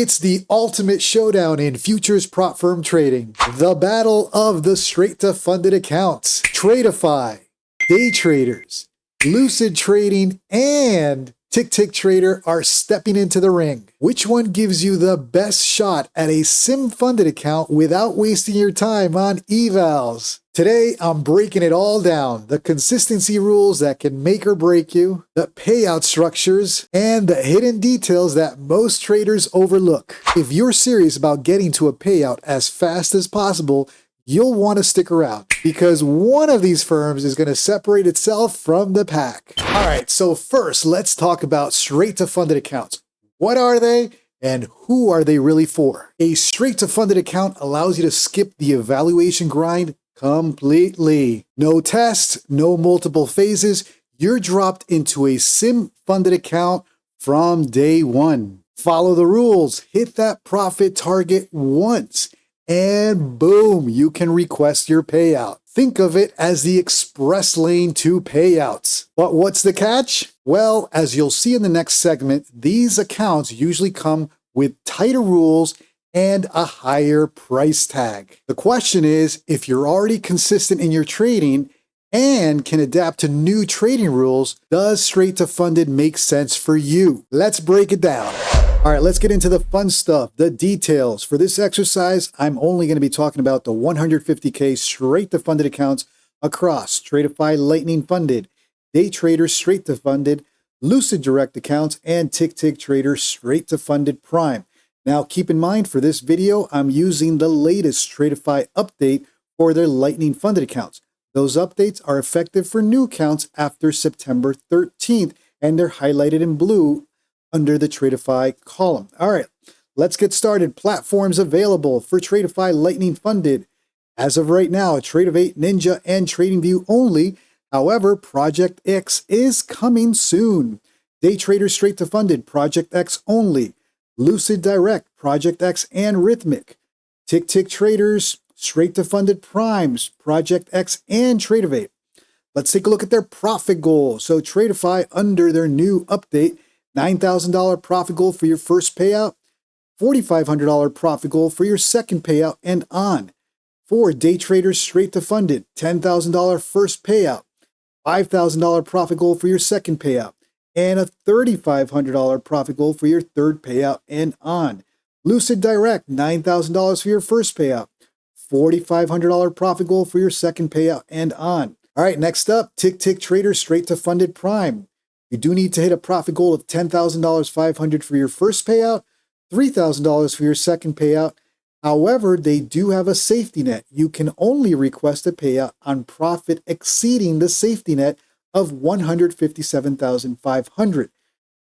It's the ultimate showdown in futures prop firm trading. The battle of the straight to funded accounts. Tradeify, DayTraders, Lucid Trading, and TickTick Trader are stepping into the ring. Which one gives you the best shot at a sim-funded account without wasting your time on evals? Today, I'm breaking it all down. The consistency rules that can make or break you, the payout structures, and the hidden details that most traders overlook. If you're serious about getting to a payout as fast as possible, you'll want to stick around because one of these firms is going to separate itself from the pack. All right, so first, let's talk about straight to funded accounts. What are they? And who are they really for? A straight to funded account allows you to skip the evaluation grind completely. No tests, no multiple phases. You're dropped into a sim-funded account from day one. Follow the rules, hit that profit target once, and boom, you can request your payout. Think of it as the express lane to payouts. But what's the catch? Well, as you'll see in the next segment, these accounts usually come with tighter rules and a higher price tag. The question is, if you're already consistent in your trading and can adapt to new trading rules, does straight to funded make sense for you? Let's break it down. All right, let's get into the fun stuff, the details. For this exercise, I'm only going to be talking about the 150K straight to funded accounts across Tradeify Lightning Funded, DayTraders straight to funded, Lucid Direct accounts, and TickTick Trader straight to funded Prime. Now, keep in mind for this video, I'm using the latest Tradeify update for their Lightning funded accounts. Those updates are effective for new accounts after September 13th, and they're highlighted in blue under the Tradeify column. All right, let's get started. Platforms available for Tradeify Lightning Funded. As of right now, Trade of 8, Ninja, and TradingView only. However, Project X is coming soon. DayTraders straight to funded, Project X only. Lucid Direct, Project X and Rhythmic. TickTick Traders straight to funded Primes, Project X and Trade of 8. Let's take a look at their profit goal. So Tradeify, under their new update, $9,000 profit goal for your first payout, $4,500 profit goal for your second payout, and on. For DayTraders straight to funded, $10,000 first payout, $5,000 profit goal for your second payout, and a $3,500 profit goal for your third payout, and on. Lucid Direct, $9,000 for your first payout, $4,500 profit goal for your second payout, and on. All right, next up, TickTick Trader straight to funded Prime. You do need to hit a profit goal of $10,500 for your first payout, $3,000 for your second payout. However, they do have a safety net. You can only request a payout on profit exceeding the safety net of $157,500.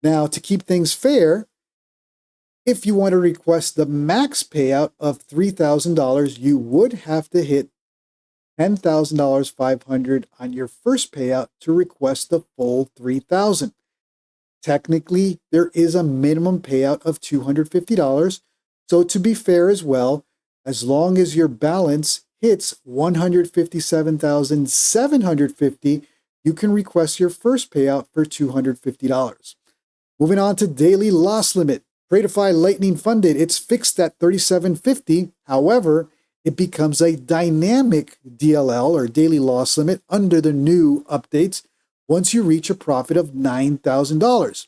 Now, to keep things fair, if you want to request the max payout of $3,000, you would have to hit $10,500 on your first payout to request the full $3,000. Technically, there is a minimum payout of $250. So to be fair as well, as long as your balance hits $157,750, you can request your first payout for $250. Moving on to daily loss limit. Tradeify Lightning Funded, it's fixed at $37.50. However, it becomes a dynamic DLL or daily loss limit under the new updates once you reach a profit of $9,000.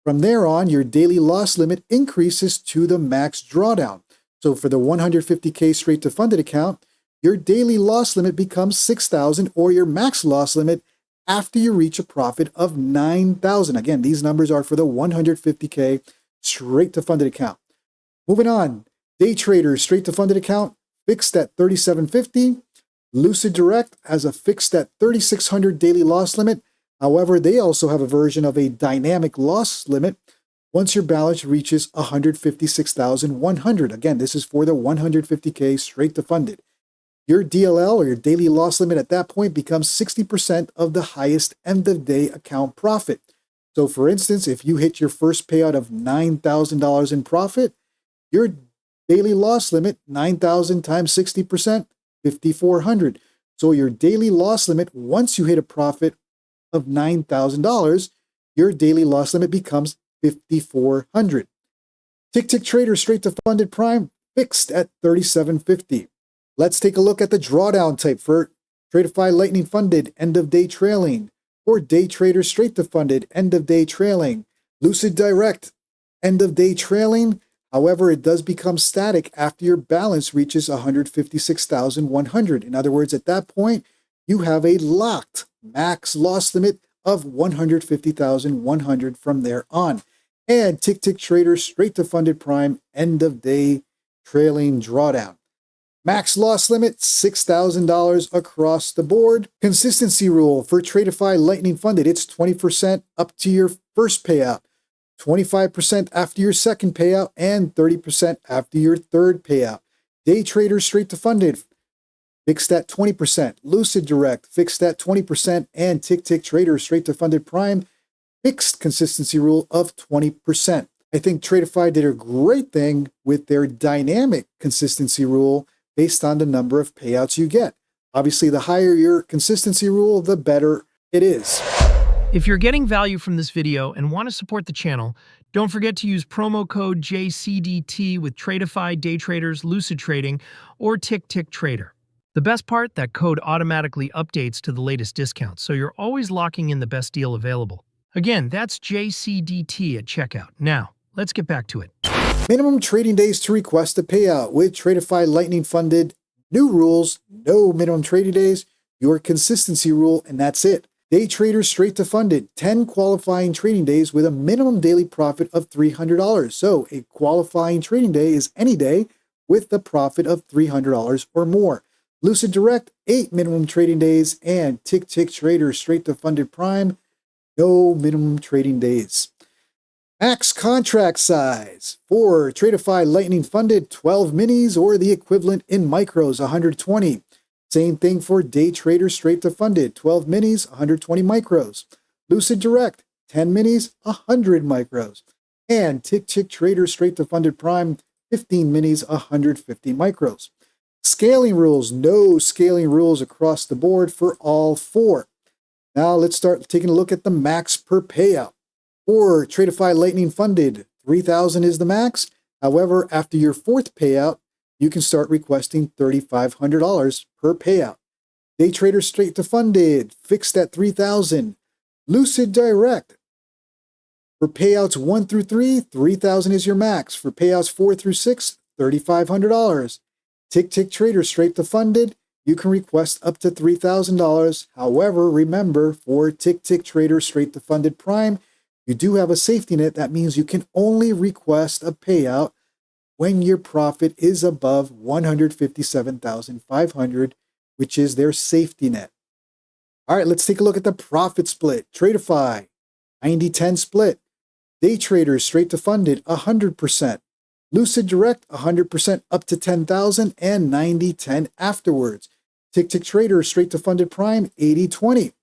From there on, your daily loss limit increases to the max drawdown. So for the 150K straight to funded account, your daily loss limit becomes $6,000 or your max loss limit after you reach a profit of $9,000. Again, these numbers are for the 150K straight to funded account. Moving on, DayTraders straight to funded account, fixed at $37.50. Lucid Direct has a fixed at $3,600 daily loss limit. However, they also have a version of a dynamic loss limit once your balance reaches $156,100. Again, this is for the 150K straight to funded. Your DLL or your daily loss limit at that point becomes 60% of the highest end of day account profit. So for instance, if you hit your first payout of $9,000 in profit, your daily loss limit, 9,000 times 60%, $5,400. So your daily loss limit, once you hit a profit of $9,000, your daily loss limit becomes $5,400. TickTick Trader straight to funded prime fixed at $37.50. Let's take a look at the drawdown type for Tradeify Lightning Funded end of day trailing, or DayTraders straight to funded end of day trailing. Lucid Direct end of day trailing. However, it does become static after your balance reaches 156,100. In other words, at that point, you have a locked max loss limit of 150,100 from there on. And TickTick Trader straight to funded prime end of day trailing drawdown. Max loss limit, $6,000 across the board. Consistency rule for Tradeify Lightning Funded, it's 20% up to your first payout, 25% after your second payout, and 30% after your third payout. DayTraders straight to funded, fixed at 20%. Lucid Direct, fixed at 20%. And TickTick Trader straight to funded prime, fixed consistency rule of 20%. I think Tradeify did a great thing with their dynamic consistency rule based on the number of payouts you get. Obviously, the higher your consistency rule, the better it is. If you're getting value from this video and want to support the channel, don't forget to use promo code JCDT with Tradeify, DayTraders, Lucid Trading, or TickTick Trader. The best part, that code automatically updates to the latest discounts, so you're always locking in the best deal available. Again, that's JCDT at checkout. Now, let's get back to it. Minimum trading days to request a payout. With Tradeify Lightning Funded, new rules, no minimum trading days, your consistency rule, and that's it. DayTraders straight to funded, 10 qualifying trading days with a minimum daily profit of $300. So a qualifying trading day is any day with the profit of $300 or more. Lucid Direct, 8 minimum trading days, and TickTick Trader straight to funded prime, no minimum trading days. Max contract size for Tradeify Lightning Funded, 12 minis or the equivalent in micros, 120. Same thing for DayTraders straight to funded, 12 minis, 120 micros. Lucid Direct, 10 minis, 100 micros. And TickTick Trader straight to funded prime, 15 minis, 150 micros. Scaling rules, no scaling rules across the board for all four. Now let's start taking a look at the max per payout. For Tradeify Lightning Funded, $3,000 is the max. However, after your fourth payout, you can start requesting $3,500 per payout. DayTraders straight to funded, fixed at $3,000. Lucid Direct, for payouts 1 through 3, $3,000 is your max. For payouts 4 through 6, $3,500. TickTick Trader straight to funded, you can request up to $3,000. However, remember, for TickTick Trader straight to funded prime, you do have a safety net. That means you can only request a payout when your profit is above $157,500, which is their safety net. All right, let's take a look at the profit split. Tradeify, 90-10 split. DayTraders straight to funded, 100%. Lucid Direct, 100% up to $10,000 and 90-10 afterwards. TickTick Trader straight to funded prime, 80-20.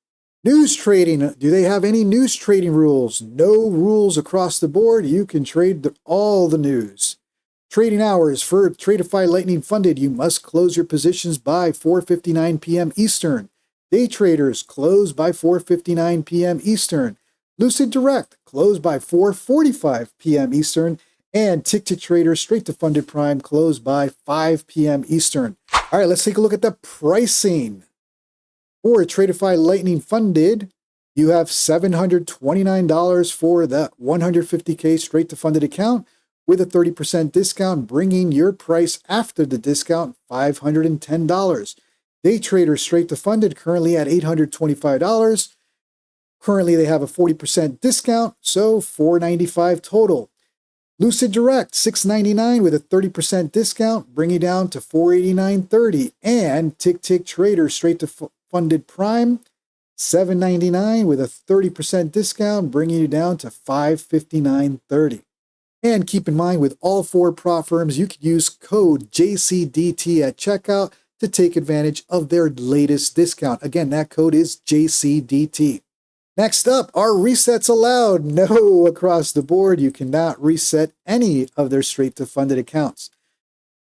News trading, do they have any news trading rules? No rules across the board. You can trade all the news. Trading hours for Tradeify Lightning Funded, you must close your positions by 4:59 p.m. Eastern. DayTraders close by 4:59 p.m. Eastern. Lucid Direct close by 4:45 p.m. Eastern. And TickTick Trader straight to funded prime close by 5 p.m. Eastern. All right, let's take a look at the pricing. For Tradeify Lightning Funded, you have $729 for the 150K straight to funded account with a 30% discount, bringing your price after the discount $510. DayTraders straight to funded currently at $825. Currently, they have a 40% discount, so $495 total. Lucid Direct, $699 with a 30% discount, bringing it down to $489.30. And TickTick Trader straight to funded prime, $799 with a 30% discount, bringing you down to $559.30. And keep in mind, with all four prop firms, you can use code JCDT at checkout to take advantage of their latest discount. Again, that code is JCDT. Next up, are resets allowed? No, across the board, you cannot reset any of their straight to funded accounts.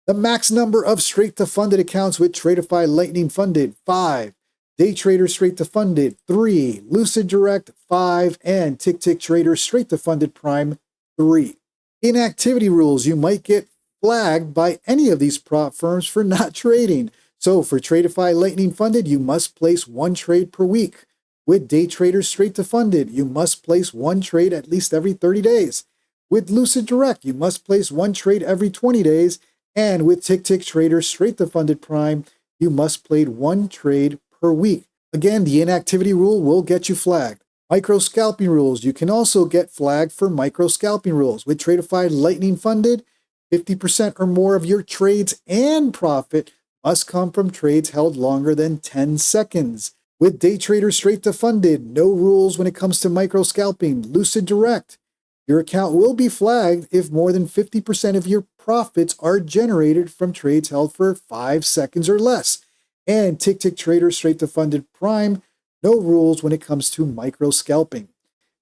The max number of straight to funded accounts with Tradeify Lightning Funded, 5. DayTraders straight to funded, 3. Lucid Direct, 5. And TickTick Trader straight to funded prime, 3. Inactivity rules. You might get flagged by any of these prop firms for not trading. So for Tradeify Lightning Funded, you must place one trade per week. With DayTraders Straight to Funded, you must place one trade at least every 30 days. With Lucid Direct, you must place one trade every 20 days. And with TickTick Traders Straight to Funded Prime, you must place one trade per week. Again, the inactivity rule will get you flagged. Micro scalping rules. You can also get flagged for micro scalping rules. With Tradeify Lightning Funded, 50% or more of your trades and profit must come from trades held longer than 10 seconds. With DayTraders Straight to Funded, no rules when it comes to micro scalping. Lucid Direct, your account will be flagged if more than 50% of your profits are generated from trades held for 5 seconds or less. And TickTick Traders Straight to Funded Prime, no rules when it comes to micro scalping.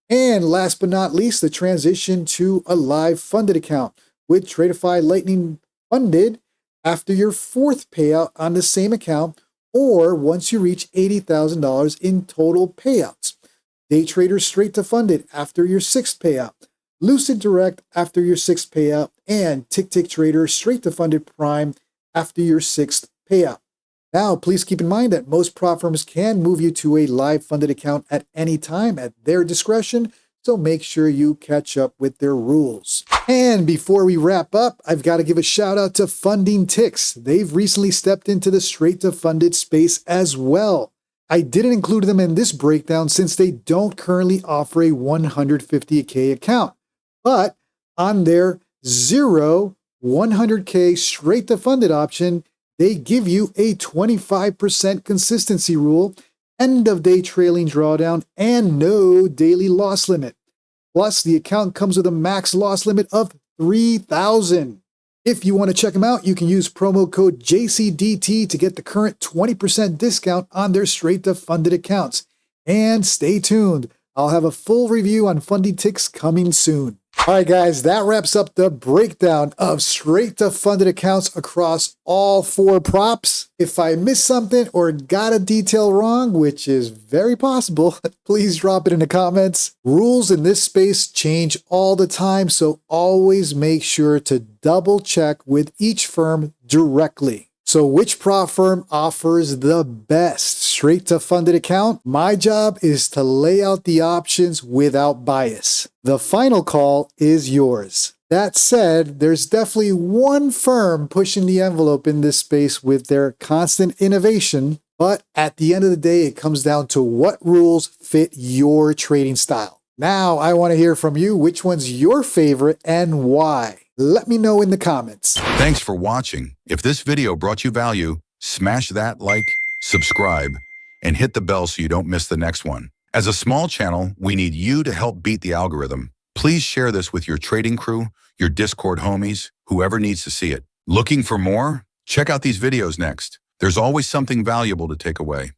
And last but not least, the transition to a live funded account. With Tradeify Lightning Funded, after your 4th payout on the same account, or once you reach $80,000 in total payouts. DayTraders Straight to Funded after your 6th payout. Lucid Direct after your 6th payout. And TickTick Traders Straight to Funded Prime after your 6th payout. Now, please keep in mind that most prop firms can move you to a live funded account at any time at their discretion, so make sure you catch up with their rules. And before we wrap up, I've got to give a shout out to Funding Ticks. They've recently stepped into the straight to funded space as well. I didn't include them in this breakdown since they don't currently offer a 150K account. But on their 100K straight to funded option, they give you a 25% consistency rule, end of day trailing drawdown, and no daily loss limit. Plus, the account comes with a max loss limit of $3,000. If you want to check them out, you can use promo code JCDT to get the current 20% discount on their straight to funded accounts. And stay tuned. I'll have a full review on Funding Ticks coming soon. All right, guys, that wraps up the breakdown of straight to funded accounts across all 4 props. If I missed something or got a detail wrong, which is very possible, please drop it in the comments. Rules in this space change all the time, so always make sure to double check with each firm directly. So which prop firm offers the best straight to funded account? My job is to lay out the options without bias. The final call is yours. That said, there's definitely one firm pushing the envelope in this space with their constant innovation, but at the end of the day, it comes down to what rules fit your trading style. Now, I want to hear from you. Which one's your favorite and why? Let me know in the comments. Thanks for watching. If this video brought you value, smash that like, subscribe, and hit the bell so you don't miss the next one. As a small channel, we need you to help beat the algorithm. Please share this with your trading crew, your Discord homies, whoever needs to see it. Looking for more? Check out these videos next. There's always something valuable to take away.